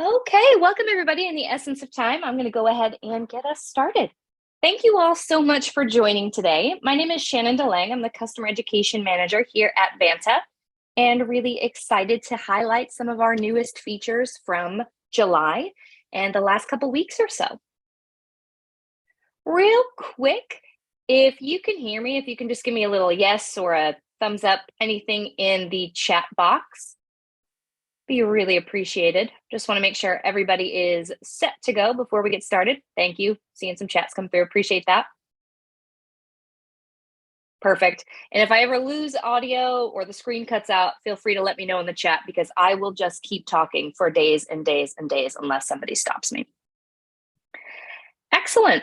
Okay, welcome everybody. In the essence of time, I'm going to go ahead and get us started. Thank you all so much for joining today. My name is Shannon DeLang. I'm the Customer Education Manager here at Vanta, and really excited to highlight some of our newest features from July and the last couple weeks or so. Real quick, if you can hear me, if you can just give me a little yes or a thumbs up, anything in the chat box, be really appreciated. Just want to make sure everybody is set to go before we get started. Thank you. Seeing some chats come through. Appreciate that. Perfect. And if I ever lose audio or the screen cuts out, feel free to let me know in the chat because I will just keep talking for days and days and days unless somebody stops me. Excellent.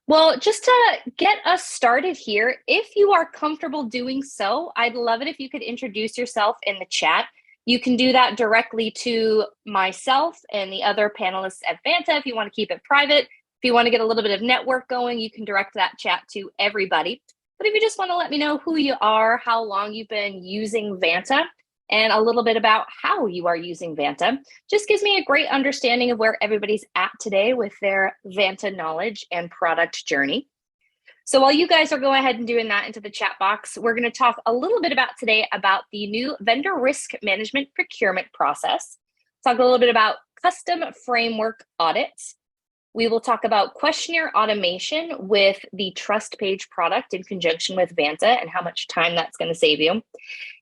Well, just to get us started here, if you are comfortable doing so, I'd love it if you could introduce yourself in the chat. You can do that directly to myself and the other panelists at Vanta if you want to keep it private. If you want to get a little bit of network going, you can direct that chat to everybody. But if you just want to let me know who you are, how long you've been using Vanta, and a little bit about how you are using Vanta, just gives me a great understanding of where everybody's at today with their Vanta knowledge and product journey. So while you guys are going ahead and doing that into the chat box, we're going to talk a little bit about today about the new vendor risk management procurement process. Talk a little bit about custom framework audits. We will talk about questionnaire automation with the Trust Page product in conjunction with Vanta and how much time that's going to save you.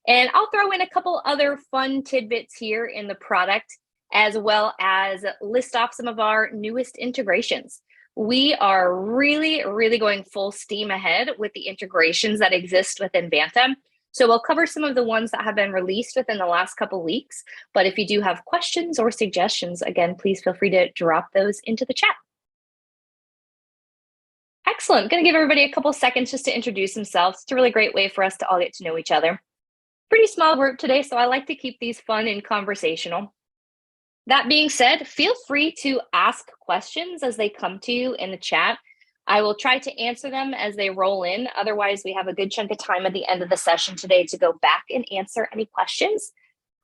And I'll throw in a couple other fun tidbits here in the product, as well as list off some of our newest integrations. We are really going full steam ahead with the integrations that exist within Vanta. So we'll cover some of the ones that have been released within the last couple weeks. But if you do have questions or suggestions, again, please feel free to drop those into the chat. Excellent. Going to give everybody a couple seconds just to introduce themselves. It's a really great way for us to all get to know each other. Pretty small group today, so I like to keep these fun and conversational. That being said, feel free to ask questions as they come to you in the chat. I will try to answer them as they roll in. Otherwise, we have a good chunk of time at the end of the session today to go back and answer any questions.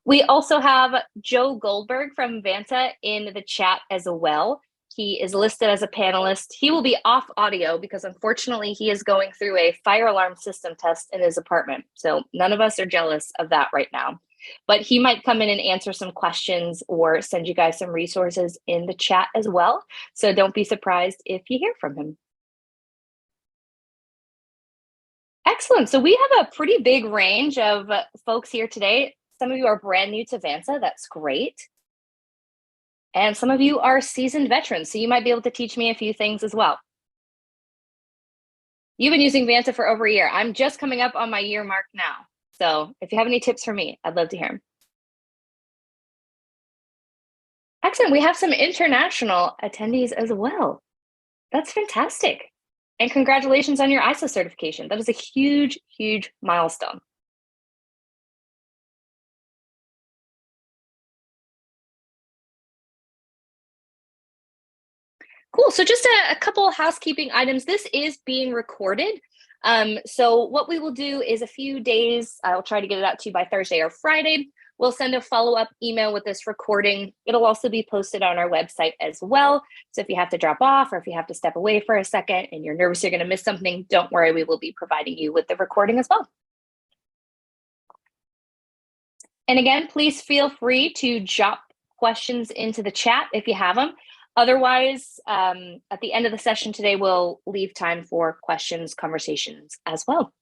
We also have Joe Goldberg from Vanta in the chat as well. He is listed as a panelist. He will be off audio because unfortunately he is going through a fire alarm system test in his apartment. So none of us are jealous of that right now. But he might come in and answer some questions or send you guys some resources in the chat as well. So don't be surprised if you hear from him. Excellent. So we have a pretty big range of folks here today. Some of you are brand new to Vanta. That's great. And some of you are seasoned veterans, so you might be able to teach me a few things as well. You've been using Vanta for over a year. I'm just coming up on my year mark now. So if you have any tips for me, I'd love to hear them. Excellent. We have some international attendees as well. That's fantastic. And congratulations on your ISO certification. That is a huge milestone. Cool. So just a couple housekeeping items. This is being recorded. So what we will do is a few days, I'll try to get it out to you by Thursday or Friday. We'll send a follow-up email with this recording. It'll also be posted on our website as well. So if you have to drop off or if you have to step away for a second and you're nervous you're going to miss something, don't worry, we will be providing you with the recording as well. And again, please feel free to drop questions into the chat if you have them. Otherwise, at the end of the session today, we'll leave time for questions, conversations as well.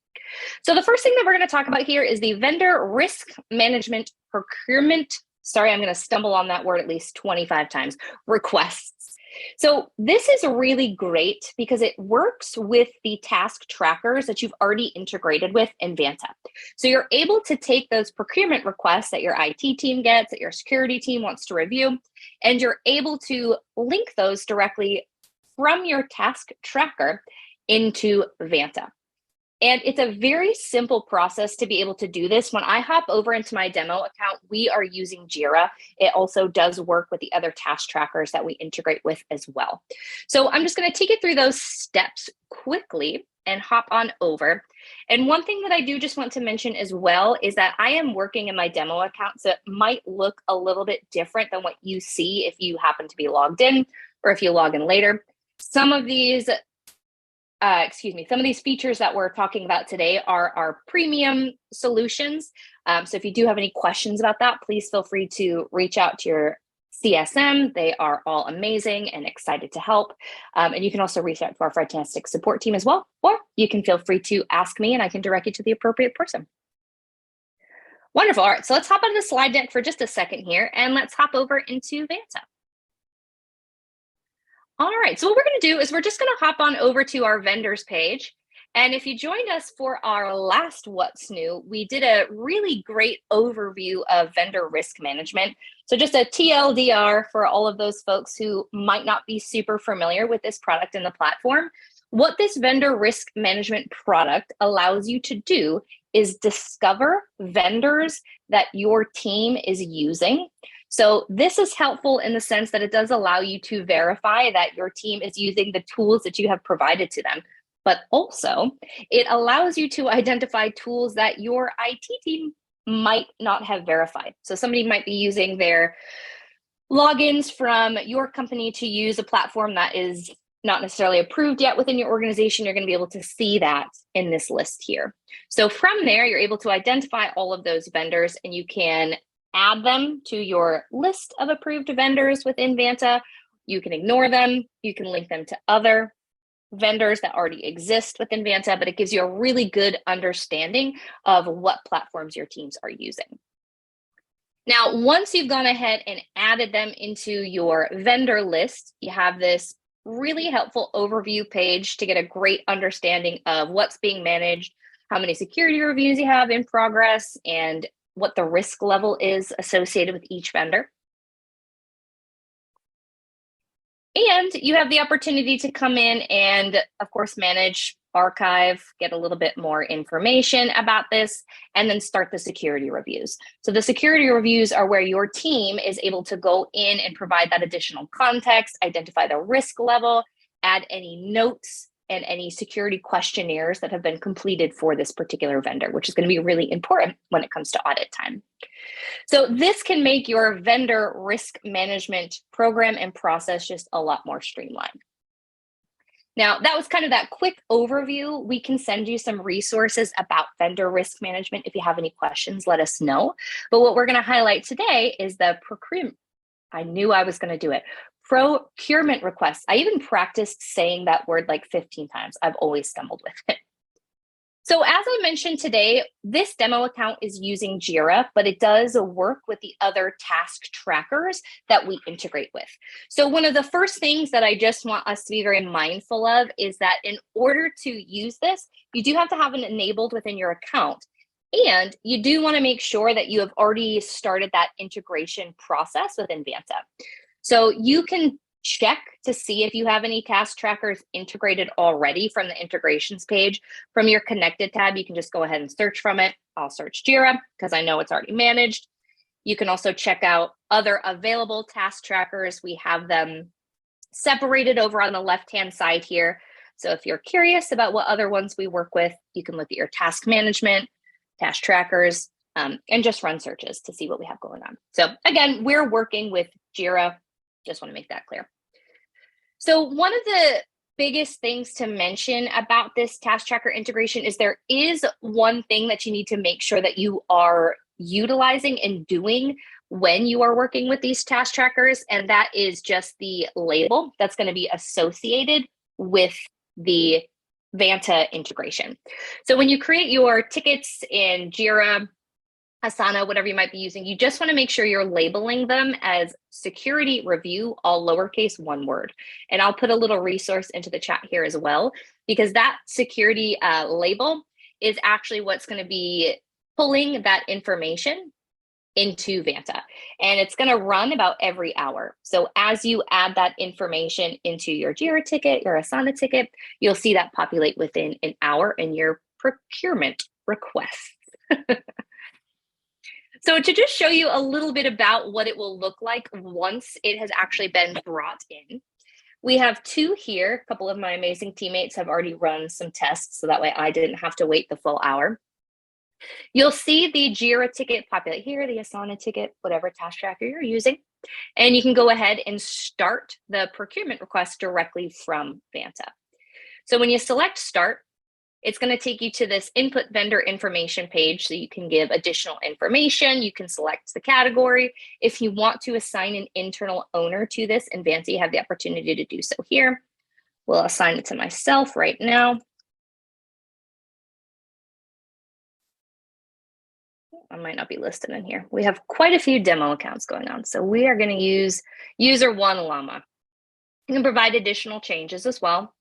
So the first thing that we're going to talk about here is the vendor risk management procurement. Sorry, I'm going to stumble on that word at least 25 times. Requests. So this is really great because it works with the task trackers that you've already integrated with in Vanta. So you're able to take those procurement requests that your IT team gets, that your security team wants to review, and you're able to link those directly from your task tracker into Vanta. And it's a very simple process to be able to do this. When I hop over into my demo account, we are using Jira. It also does work with the other task trackers that we integrate with as well. So I'm just going to take you through those steps quickly. and hop on over. And one thing that I do just want to mention as well is that I am working in my demo account, so it might look a little bit different than what you see if you happen to be logged in or if you log in later. Some of these some of these features that we're talking about today are our premium solutions. So if you do have any questions about that, please feel free to reach out to your CSM. They are all amazing and excited to help. And you can also reach out to our fantastic support team as well, or you can feel free to ask me and I can direct you to the appropriate person. Wonderful. All right, so let's hop on the slide deck for just a second here and let's hop over into Vanta. All right, so what we're going to do is we're just going to hop on over to our vendors page. And if you joined us for our last What's New, we did a really great overview of vendor risk management. So just a TLDR for all of those folks who might not be super familiar with this product and the platform. What this vendor risk management product allows you to do is discover vendors that your team is using. So this is helpful in the sense that it does allow you to verify that your team is using the tools that you have provided to them. But also, it allows you to identify tools that your IT team might not have verified. So somebody might be using their logins from your company to use a platform that is not necessarily approved yet within your organization. You're going to be able to see that in this list here. So from there, you're able to identify all of those vendors and you can add them to your list of approved vendors within Vanta. You can ignore them. You can link them to other vendors that already exist within Vanta, but it gives you a really good understanding of what platforms your teams are using. Now, once you've gone ahead and added them into your vendor list, you have this really helpful overview page to get a great understanding of what's being managed, how many security reviews you have in progress, and what the risk level is associated with each vendor. And you have the opportunity to come in and, of course, manage, archive, get a little bit more information about this, and then start the security reviews. So the security reviews are where your team is able to go in and provide that additional context, identify the risk level, add any notes, and any security questionnaires that have been completed for this particular vendor, which is going to be really important when it comes to audit time. So this can make your vendor risk management program and process just a lot more streamlined. Now, that was kind of that quick overview. We can send you some resources about vendor risk management. If you have any questions, let us know. But what we're going to highlight today is the procurement. I knew I was going to do it. Procurement requests. I even practiced saying that word like 15 times. I've always stumbled with it. So as I mentioned today, this demo account is using Jira, but it does work with the other task trackers that we integrate with. So one of the first things that I just want us to be very mindful of is that in order to use this, you do have to have it enabled within your account. And you do want to make sure that you have already started that integration process within Vanta. So you can check to see if you have any task trackers integrated already from the integrations page. From your connected tab, you can just go ahead and search from it. I'll search Jira because I know it's already managed. You can also check out other available task trackers. We have them separated over on the left-hand side here. So if you're curious about what other ones we work with, you can look at your task management, task trackers, and just run searches to see what we have going on. So again, we're working with Jira. Just want to make that clear. So one of the biggest things to mention about this task tracker integration is there is one thing that you need to make sure that you are utilizing and doing when you are working with these task trackers, and that is just the label that's going to be associated with the Vanta integration. So when you create your tickets in Jira, Asana, whatever you might be using, you just want to make sure you're labeling them as security review, all lowercase, one word. And I'll put a little resource into the chat here as well, because that security label is actually what's going to be pulling that information into Vanta. And it's going to run about every hour. So as you add that information into your Jira ticket, your Asana ticket, you'll see that populate within an hour in your procurement requests. So to just show you a little bit about what it will look like once it has actually been brought in, We have 2 here. A couple of my amazing teammates have already run some tests, so that way I didn't have to wait the full hour. You'll see the Jira ticket populate here, the Asana ticket, whatever task tracker you're using. And you can go ahead and start the procurement request directly from Vanta. So when you select start, it's going to take you to this input vendor information page, so you can give additional information. You can select the category. If you want to assign an internal owner to this in Vanta, you have the opportunity to do so here. We'll assign it to myself right now. I might not be listed in here. We have quite a few demo accounts going on, so we are going to use user 1 llama. You can provide additional changes as well.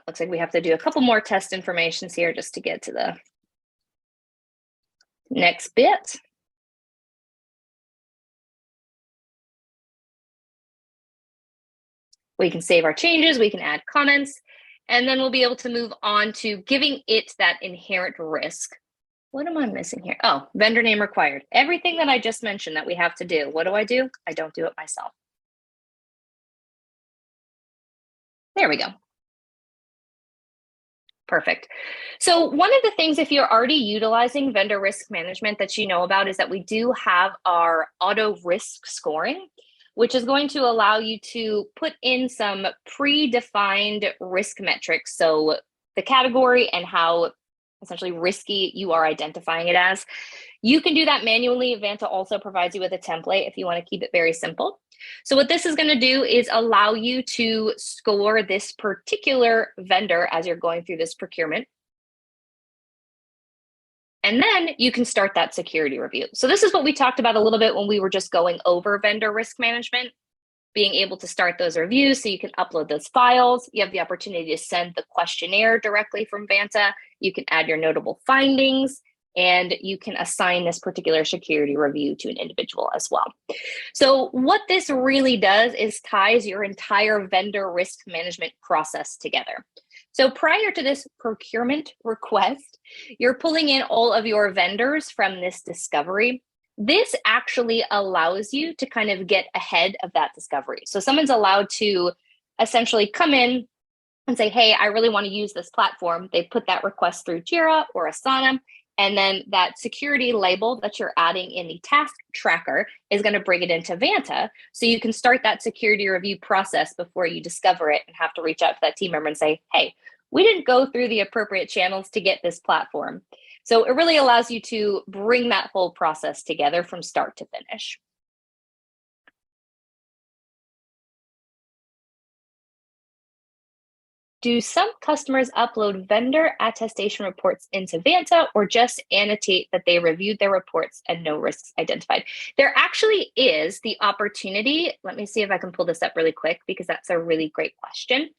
Looks like we have to do a couple more test informations here just to get to the next bit. We can save our changes, we can add comments, and then we'll be able to move on to giving it that inherent risk. What am I missing here? Oh, vendor name required. Everything that I just mentioned that we have to do. What do? I don't do it myself. There we go. Perfect. So one of the things, if you're already utilizing vendor risk management, that you know about is that we do have our auto risk scoring, which is going to allow you to put in some predefined risk metrics. So the category and how essentially risky you are identifying it as. You can do that manually. Vanta also provides you with a template if you want to keep it very simple. So what this is going to do is allow you to score this particular vendor as you're going through this procurement. And then you can start that security review. So this is what we talked about a little bit when we were just going over vendor risk management, being able to start those reviews so you can upload those files. You have the opportunity to send the questionnaire directly from Vanta. You can add your notable findings, and you can assign this particular security review to an individual as well. So what this really does is ties your entire vendor risk management process together. So prior to this procurement request, you're pulling in all of your vendors from this discovery. This actually allows you to kind of get ahead of that discovery. So someone's allowed to essentially come in and say, hey, I really want to use this platform. They put that request through Jira or Asana, and then that security label that you're adding in the task tracker is going to bring it into Vanta. So you can start that security review process before you discover it and have to reach out to that team member and say, hey, we didn't go through the appropriate channels to get this platform. So it really allows you to bring that whole process together from start to finish. Do some customers upload vendor attestation reports into Vanta or just annotate that they reviewed their reports and no risks identified? There actually is the opportunity. Let me see if I can pull this up really quick because that's a really great question.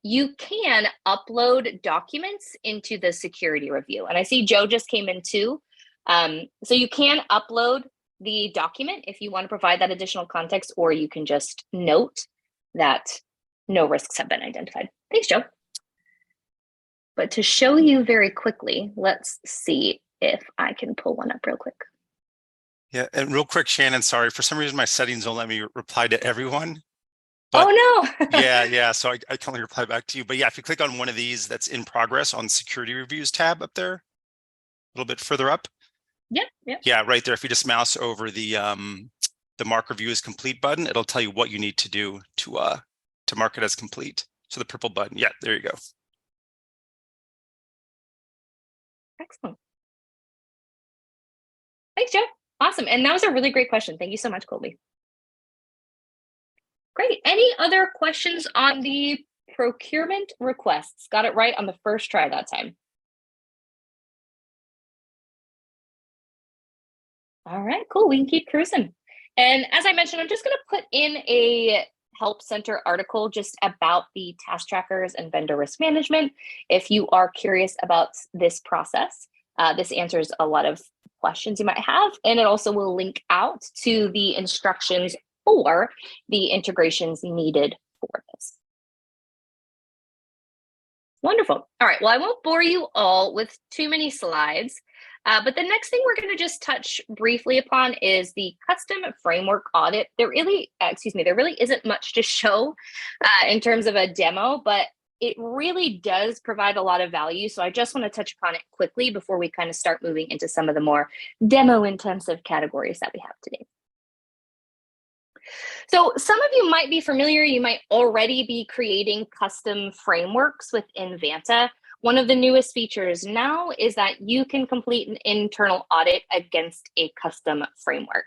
You can upload documents into the security review. And I see Joe just came in too. So you can upload the document if you want to provide that additional context, or you can just note that no risks have been identified. Thanks, Joe. But to show you very quickly, let's see if I can pull one up real quick. Yeah, and real quick, Shannon, sorry, for some reason my settings don't let me reply to everyone. But, oh no. yeah, so I can only reply back to you. But yeah, if you click on one of these that's in progress on security reviews tab up there, a little bit further up. Yep. Yeah, right there. If you just mouse over the mark review is complete button, it'll tell you what you need to do to mark it as complete. So the purple button, yeah, there you go. Excellent. Thanks, Joe. Awesome. And that was a really great question. Thank you so much, Colby. Great. Any other questions on the procurement requests? Got it right on the first try that time. All right, cool. We can keep cruising. And as I mentioned, I'm just going to put in a Help Center article just about the task trackers and vendor risk management. If you are curious about this process, this answers a lot of questions you might have, and it also will link out to the instructions for the integrations needed for this. Wonderful. All right, well, I won't bore you all with too many slides. But the next thing we're going to just touch briefly upon is the custom framework audit. There really isn't much to show in terms of a demo, but it really does provide a lot of value. So I just want to touch upon it quickly before we kind of start moving into some of the more demo intensive categories that we have today. So some of you might be familiar, you might already be creating custom frameworks within Vanta. One of the newest features now is that you can complete an internal audit against a custom framework.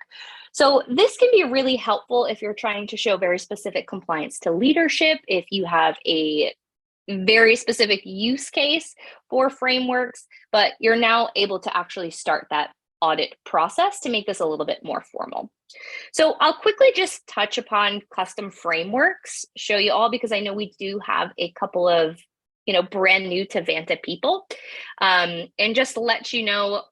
So this can be really helpful if you're trying to show very specific compliance to leadership, if you have a very specific use case for frameworks, but you're now able to actually start that audit process to make this a little bit more formal. So I'll quickly just touch upon custom frameworks, show you all, because I know we do have a couple of, brand new to Vanta people, and just let you know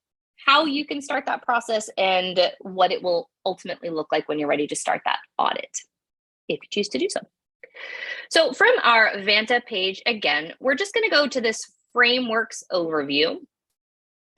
how you can start that process and what it will ultimately look like when you're ready to start that audit, if you choose to do so. So from our Vanta page, again, we're just going to go to this frameworks overview.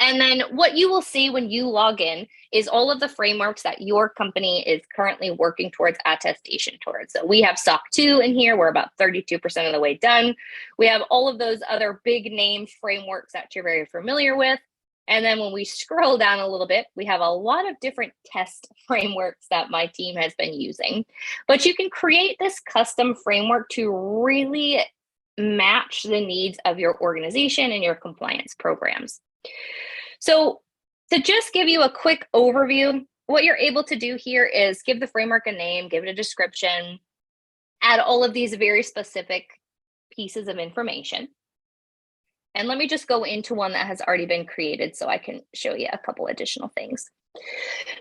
And then what you will see when you log in is all of the frameworks that your company is currently working towards attestation towards. So we have SOC 2 in here. We're about 32% of the way done. We have all of those other big name frameworks that you're very familiar with. And then when we scroll down a little bit, we have a lot of different test frameworks that my team has been using. But you can create this custom framework to really match the needs of your organization and your compliance programs. So to just give you a quick overview, what you're able to do here is give the framework a name, give it a description, add all of these very specific pieces of information. And let me just go into one that has already been created so I can show you a couple additional things.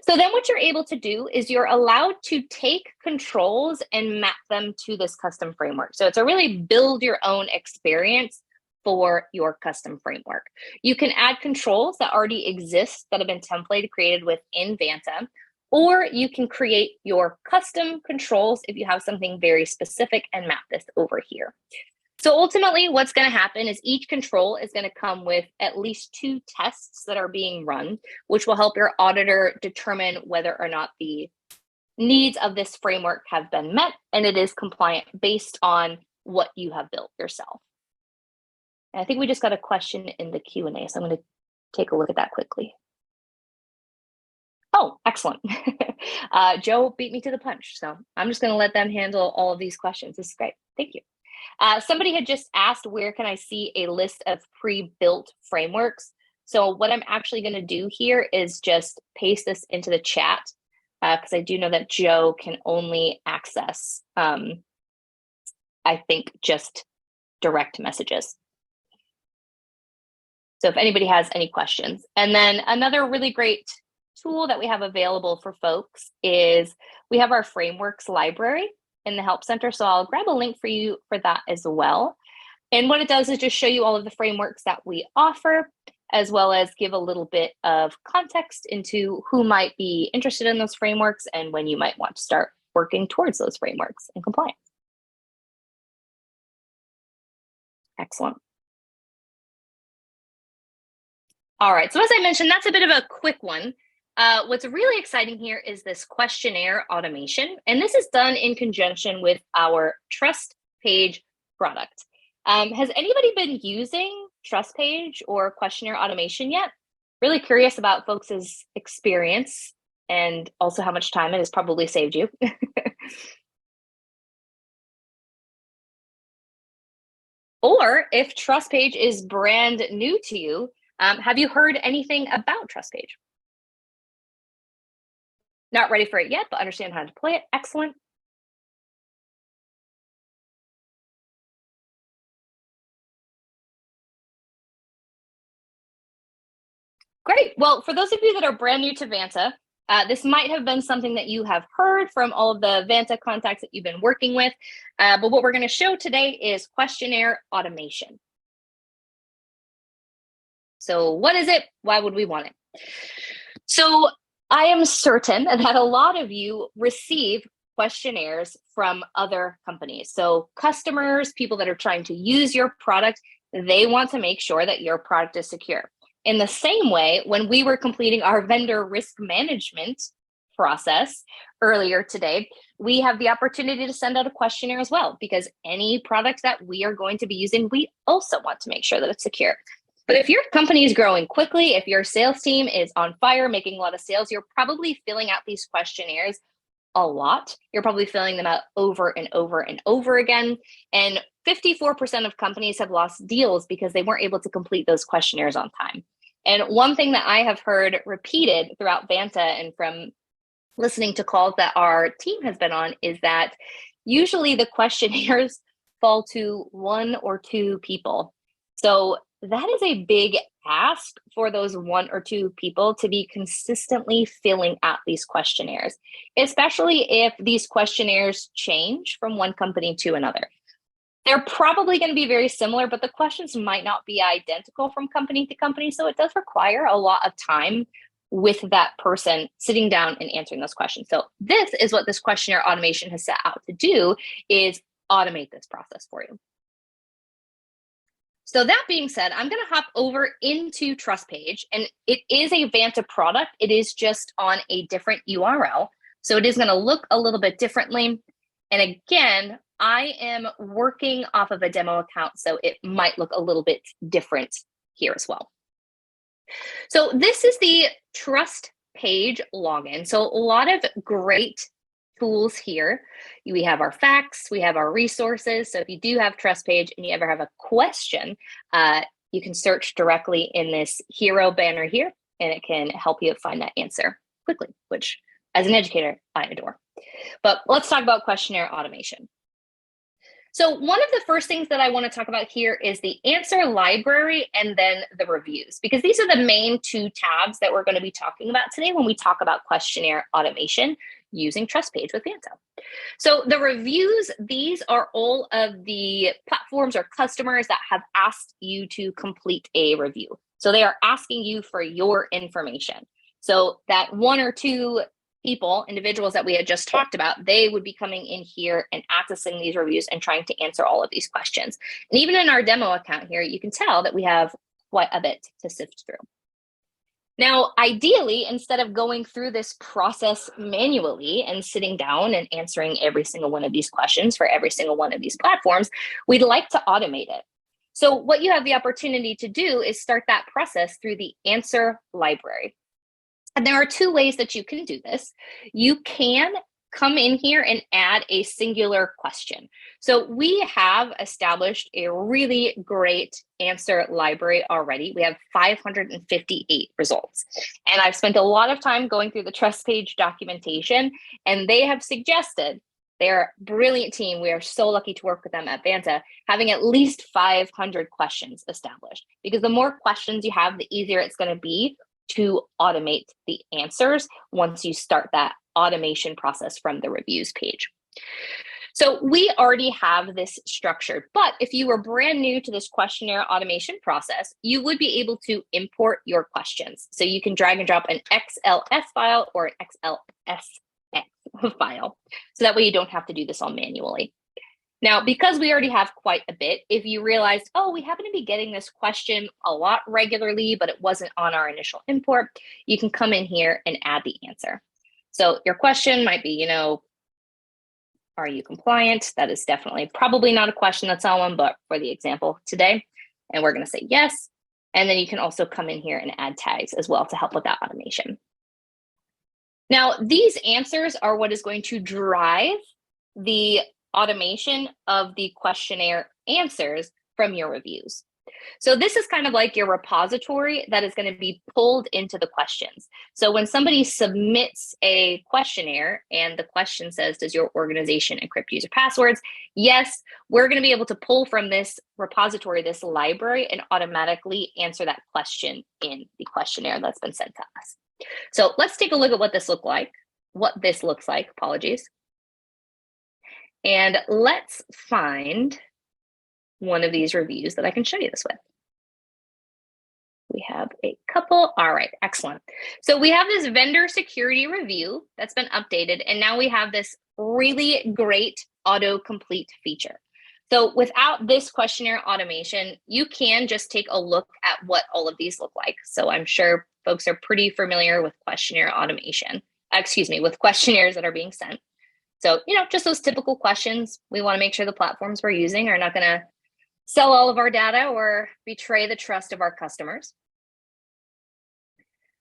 So then what you're able to do is you're allowed to take controls and map them to this custom framework. So it's a really build your own experience for your custom framework. You can add controls that already exist that have been templated created within Vanta, or you can create your custom controls if you have something very specific and map this over here. So ultimately, what's going to happen is each control is going to come with at least 2 tests that are being run, which will help your auditor determine whether or not the needs of this framework have been met and it is compliant based on what you have built yourself. And I think we just got a question in the Q&A, so I'm going to take a look at that quickly. Oh, excellent. Joe beat me to the punch, so I'm just going to let them handle all of these questions. This is great. Thank you. Somebody had just asked, where can I see a list of pre-built frameworks? So what I'm actually going to do here is just paste this into the chat, because I do know that Joe can only access, I think, just direct messages. So if anybody has any questions. And then another really great tool that we have available for folks is we have our frameworks library in the Help Center. So I'll grab a link for you for that as well. And what it does is just show you all of the frameworks that we offer, as well as give a little bit of context into who might be interested in those frameworks and when you might want to start working towards those frameworks and compliance. Excellent. All right, so as I mentioned, that's a bit of a quick one. What's really exciting here is this questionnaire automation, and this is done in conjunction with our Trust Page product. Has anybody been using Trust Page or questionnaire automation yet? Really curious about folks' experience and also how much time it has probably saved you. Or if Trust Page is brand new to you, have you heard anything about Trust Page? Not ready for it yet, but understand how to deploy it. Excellent. Great. Well, for those of you that are brand new to Vanta, this might have been something that you have heard from all of the Vanta contacts that you've been working with. But what we're going to show today is questionnaire automation. So what is it? Why would we want it? So I am certain that a lot of you receive questionnaires from other companies. So customers, people that are trying to use your product, they want to make sure that your product is secure. In the same way, when we were completing our vendor risk management process earlier today, we have the opportunity to send out a questionnaire as well, because any product that we are going to be using, we also want to make sure that it's secure. But if your company is growing quickly, if your sales team is on fire, making a lot of sales, you're probably filling out these questionnaires a lot. You're probably filling them out over and over and over again. And 54% of companies have lost deals because they weren't able to complete those questionnaires on time. And one thing that I have heard repeated throughout Vanta and from listening to calls that our team has been on is that usually the questionnaires fall to 1 or 2 people. So that is a big ask for those 1 or 2 people to be consistently filling out these questionnaires, especially if these questionnaires change from one company to another. They're probably going to be very similar, but the questions might not be identical from company to company. So it does require a lot of time with that person sitting down and answering those questions. So this is what this questionnaire automation has set out to do, is automate this process for you. So that being said, I'm going to hop over into TrustPage, and it is a Vanta product. It is just on a different URL. So it is going to look a little bit differently. And again, I am working off of a demo account, so it might look a little bit different here as well. So this is the TrustPage login. So a lot of great tools here. We have our facts, we have our resources. So if you do have TrustPage and you ever have a question, you can search directly in this hero banner here, and it can help you find that answer quickly, which as an educator, I adore. But let's talk about questionnaire automation. So one of the first things that I want to talk about here is the answer library and then the reviews, because these are the main 2 tabs that we're going to be talking about today when we talk about questionnaire automation using TrustPage with Vanta. So the reviews, these are all of the platforms or customers that have asked you to complete a review. So they are asking you for your information. So that 1 or 2 individuals that we had just talked about, they would be coming in here and accessing these reviews and trying to answer all of these questions. And even in our demo account here, you can tell that we have quite a bit to sift through. Now, ideally, instead of going through this process manually and sitting down and answering every single one of these questions for every single one of these platforms, we'd like to automate it. So what you have the opportunity to do is start that process through the answer library. And there are 2 ways that you can do this. You can come in here and add a singular question. So we have established a really great answer library already. We have 558 results. And I've spent a lot of time going through the TrustPage documentation, and they have suggested, they're a brilliant team, we are so lucky to work with them at Vanta, having at least 500 questions established. Because the more questions you have, the easier it's going to be to automate the answers once you start that automation process from the reviews page. So we already have this structured, but if you were brand new to this questionnaire automation process, you would be able to import your questions. So you can drag and drop an XLS file or an XLSX file. So that way you don't have to do this all manually. Now, because we already have quite a bit, if you realized, oh, we happen to be getting this question a lot regularly, but it wasn't on our initial import, you can come in here and add the answer. So your question might be, are you compliant? That is definitely probably not a question that's on one, but for the example today, and we're going to say yes. And then you can also come in here and add tags as well to help with that automation. Now, these answers are what is going to drive the automation of the questionnaire answers from your reviews. So this is kind of like your repository that is going to be pulled into the questions. So when somebody submits a questionnaire and the question says, does your organization encrypt user passwords? Yes, we're going to be able to pull from this repository, this library, and automatically answer that question in the questionnaire that's been sent to us. So let's take a look at what this looks like, apologies. And let's find one of these reviews that I can show you this with. We have a couple. All right, excellent. So we have this vendor security review that's been updated, and now we have this really great autocomplete feature. So without this questionnaire automation, you can just take a look at what all of these look like. So I'm sure folks are pretty familiar with questionnaire automation, with questionnaires that are being sent. So, just those typical questions. We want to make sure the platforms we're using are not going to sell all of our data or betray the trust of our customers.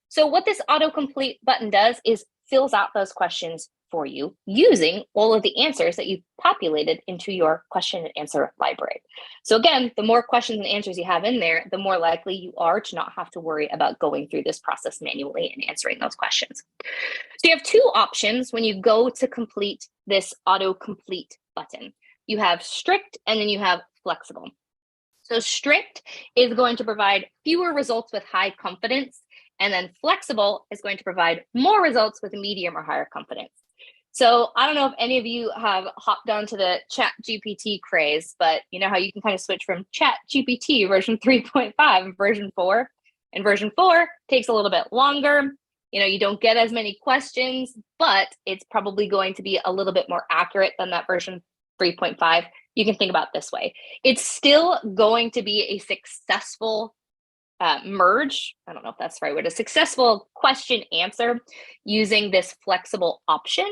So what this autocomplete button does is fills out those questions for you using all of the answers that you've populated into your question and answer library. So again, the more questions and answers you have in there, the more likely you are to not have to worry about going through this process manually and answering those questions. So you have two options when you go to complete this autocomplete button. You have strict and then you have flexible. So strict is going to provide fewer results with high confidence, and then flexible is going to provide more results with medium or higher confidence. So I don't know if any of you have hopped onto the Chat GPT craze, but you know how you can kind of switch from Chat GPT version 3.5 and version 4. And version 4 takes a little bit longer. You don't get as many questions, but it's probably going to be a little bit more accurate than that version 3.5. You can think about it this way. It's still going to be a successful merge. I don't know if that's the right word, a successful question answer using this flexible option.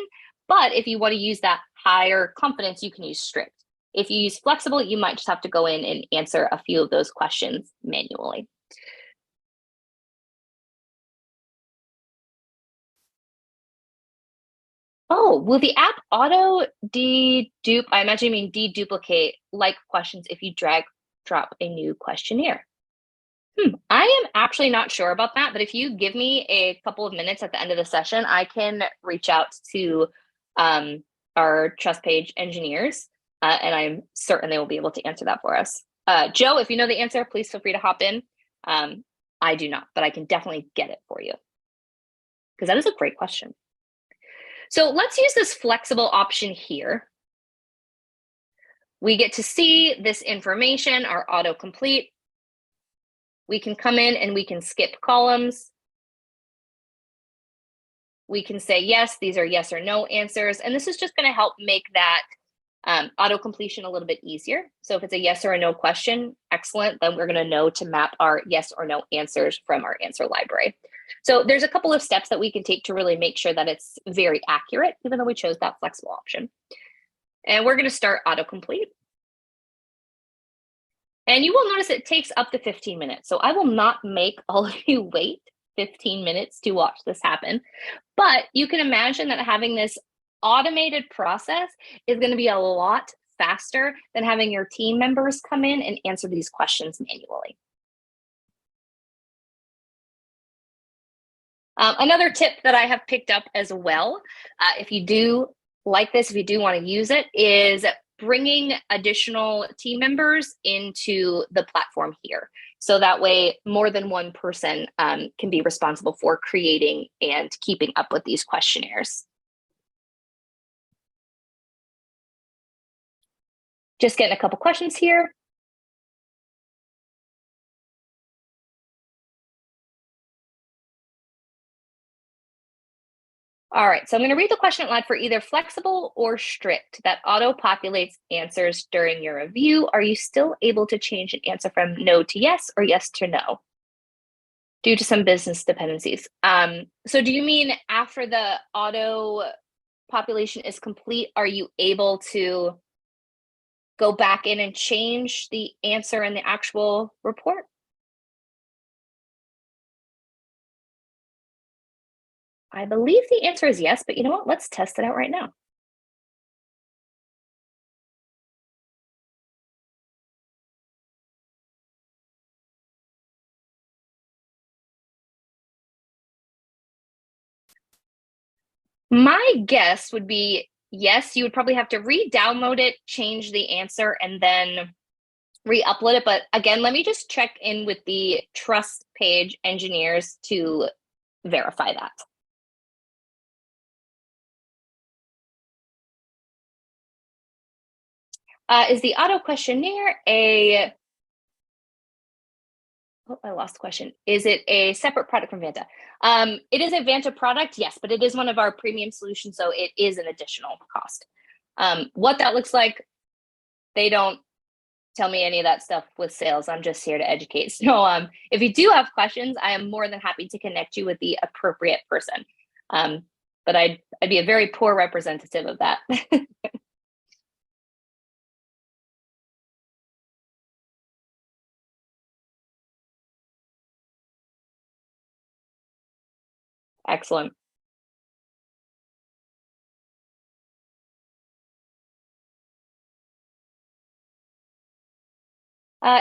But if you want to use that higher confidence, you can use strict. If you use flexible, you might just have to go in and answer a few of those questions manually. Oh, will the app auto dedupe? I imagine you mean deduplicate like questions if you drop a new questionnaire. I am actually not sure about that, but if you give me a couple of minutes at the end of the session, I can reach out to our trust page engineers, and I'm certain they will be able to answer that for us. Joe, if you know the answer, please feel free to hop in. I do not, but I can definitely get it for you because that is a great question. So let's use this flexible option here. We get to see this information, our autocomplete. We can come in and we can skip columns. We can say, yes, these are yes or no answers. And this is just going to help make that auto completion a little bit easier. So if it's a yes or a no question, excellent. Then we're going to know to map our yes or no answers from our answer library. So there's a couple of steps that we can take to really make sure that it's very accurate, even though we chose that flexible option. And we're going to start autocomplete. And you will notice it takes up to 15 minutes. So I will not make all of you wait 15 minutes to watch this happen. But you can imagine that having this automated process is going to be a lot faster than having your team members come in and answer these questions manually. Another tip that I have picked up as well, if you do like this, if you do want to use it, is bringing additional team members into the platform here. So that way more than one person can be responsible for creating and keeping up with these questionnaires. Just getting a couple questions here. All right, so I'm going to read the question out loud for either flexible or strict that auto-populates answers during your review. Are you still able to change an answer from no to yes or yes to no due to some business dependencies? So do you mean after the auto population is complete, are you able to go back in and change the answer in the actual report? I believe the answer is yes, but you know what? Let's test it out right now. My guess would be yes, you would probably have to re-download it, change the answer, and then re-upload it. But again, let me just check in with the trust page engineers to verify that. Is the auto questionnaire a, oh, I lost the question. Is it a separate product from Vanta? It is a Vanta product, yes, but it is one of our premium solutions, so it is an additional cost. What that looks like, they don't tell me any of that stuff with sales. I'm just here to educate. So if you do have questions, I am more than happy to connect you with the appropriate person. But I'd be a very poor representative of that. Excellent.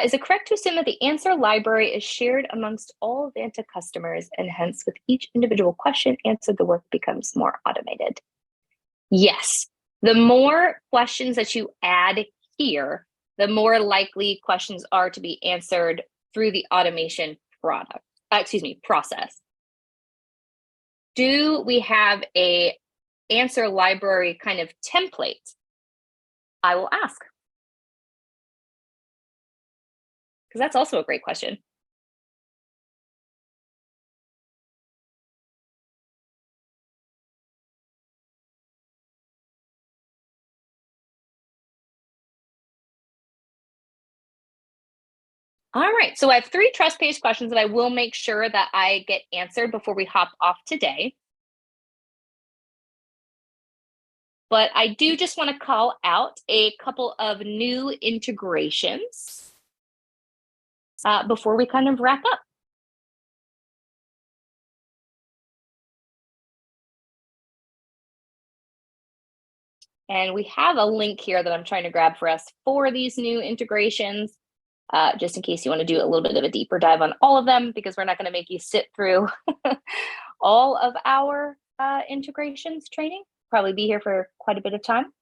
Is it correct to assume that the answer library is shared amongst all Vanta customers, and hence with each individual question answered, the work becomes more automated? Yes. The more questions that you add here, the more likely questions are to be answered through the automation process. Do we have a answer library kind of template? I will ask. Because that's also a great question. All right, so I have 3 trust page questions that I will make sure that I get answered before we hop off today. But I do just want to call out a couple of new integrations before we kind of wrap up. And we have a link here that I'm trying to grab for us for these new integrations, just in case you want to do a little bit of a deeper dive on all of them, because we're not going to make you sit through all of our integrations training. Probably be here for quite a bit of time.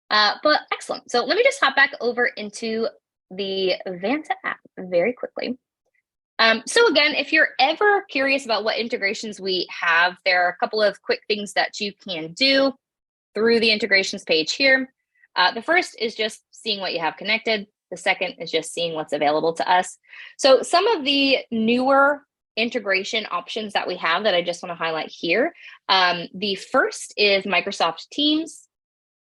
But excellent. So let me just hop back over into the Vanta app very quickly. So again, if you're ever curious about what integrations we have, there are a couple of quick things that you can do through the integrations page here. The first is just seeing what you have connected. The second is just seeing what's available to us. So some of the newer integration options that we have that I just want to highlight here. The first is Microsoft Teams.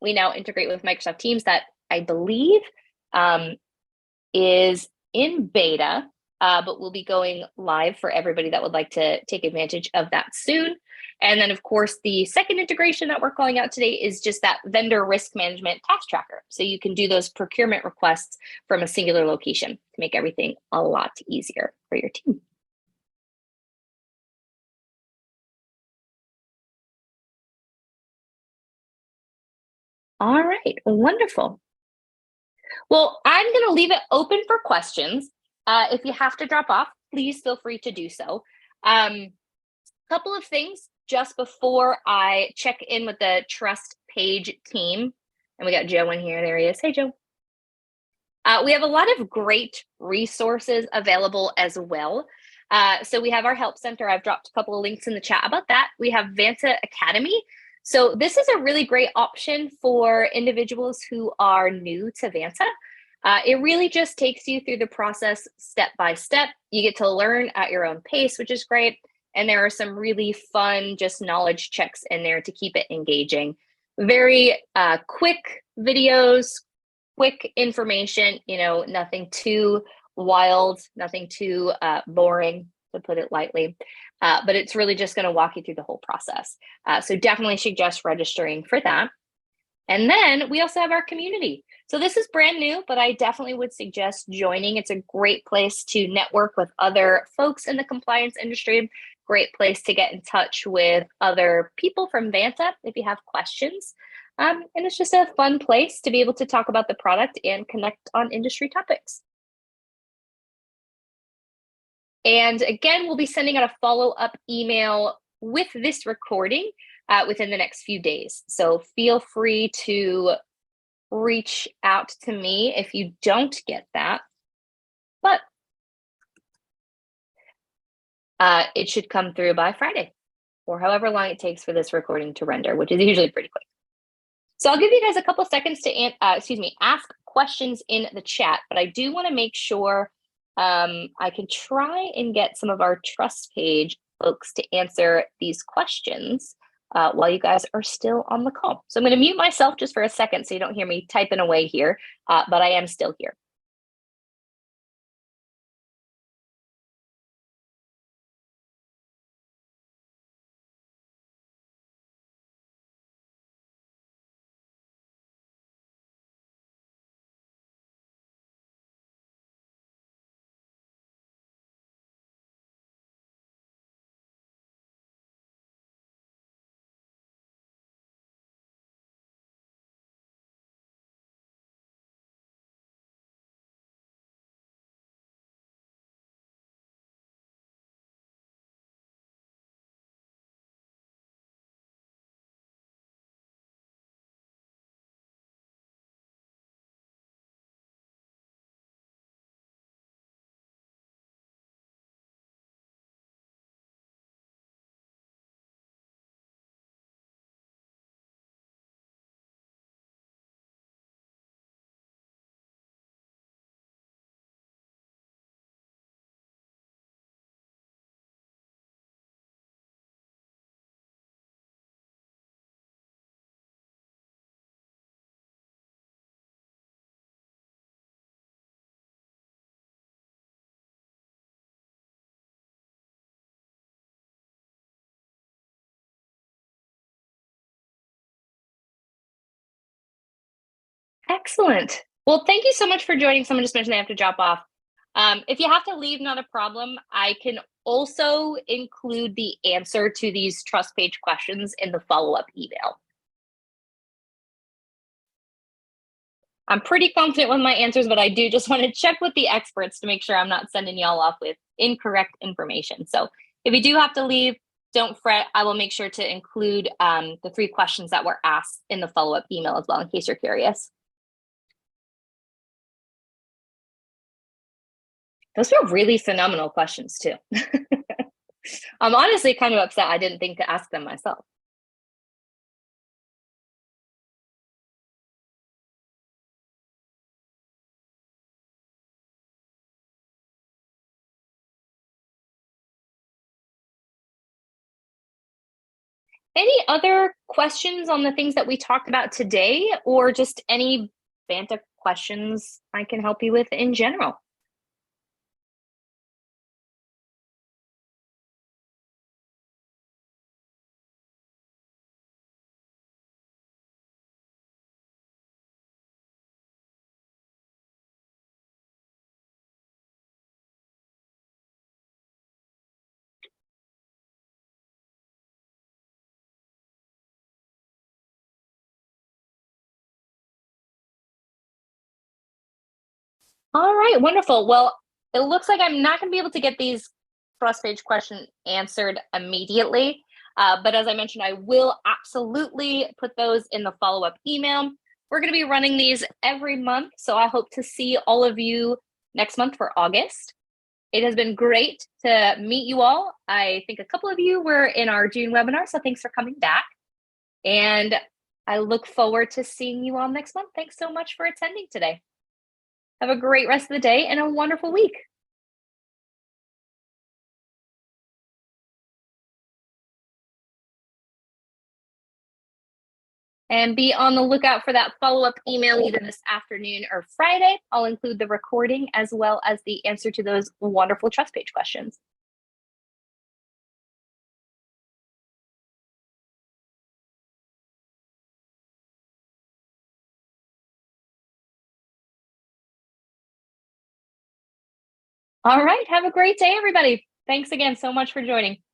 We now integrate with Microsoft Teams that I believe is in beta, but we'll be going live for everybody that would like to take advantage of that soon. And then, of course, the second integration that we're calling out today is just that vendor risk management task tracker. So you can do those procurement requests from a singular location to make everything a lot easier for your team. All right, wonderful. Well, I'm going to leave it open for questions. If you have to drop off, please feel free to do so. Couple of things just before I check in with the trust page team. And we got Joe in here. There he is. Hey, Joe. We have a lot of great resources available as well. So we have our help center. I've dropped a couple of links in the chat about that. We have Vanta Academy. So this is a really great option for individuals who are new to Vanta. It really just takes you through the process step by step. You get to learn at your own pace, which is great. And there are some really fun, just knowledge checks in there to keep it engaging. Very quick videos, quick information, nothing too wild, nothing too boring, to put it lightly. But it's really just going to walk you through the whole process. So definitely suggest registering for that. And then we also have our community. So this is brand new, but I definitely would suggest joining. It's a great place to network with other folks in the compliance industry. Great place to get in touch with other people from Vanta if you have questions. And it's just a fun place to be able to talk about the product and connect on industry topics. And again, we'll be sending out a follow-up email with this recording within the next few days. So feel free to reach out to me if you don't get that. But it should come through by Friday, or however long it takes for this recording to render, which is usually pretty quick. So I'll give you guys a couple seconds to ask questions in the chat, but I do want to make sure I can try and get some of our trust page folks to answer these questions while you guys are still on the call. So I'm going to mute myself just for a second so you don't hear me typing away here, but I am still here. Excellent. Well, thank you so much for joining. Someone just mentioned they have to drop off. If you have to leave, not a problem. I can also include the answer to these trust page questions in the follow-up email. I'm pretty confident with my answers, but I do just want to check with the experts to make sure I'm not sending y'all off with incorrect information. So if you do have to leave, don't fret. I will make sure to include the 3 questions that were asked in the follow-up email as well, in case you're curious. Those were really phenomenal questions too. I'm honestly kind of upset I didn't think to ask them myself. Any other questions on the things that we talked about today, or just any Vanta questions I can help you with in general? All right, wonderful. Well, it looks like I'm not going to be able to get these cross-page questions answered immediately. But as I mentioned, I will absolutely put those in the follow-up email. We're going to be running these every month, so I hope to see all of you next month for August. It has been great to meet you all. I think a couple of you were in our June webinar, so thanks for coming back. And I look forward to seeing you all next month. Thanks so much for attending today. Have a great rest of the day and a wonderful week. And be on the lookout for that follow-up email either this afternoon or Friday. I'll include the recording as well as the answer to those wonderful trust page questions. All right, have a great day, everybody. Thanks again so much for joining.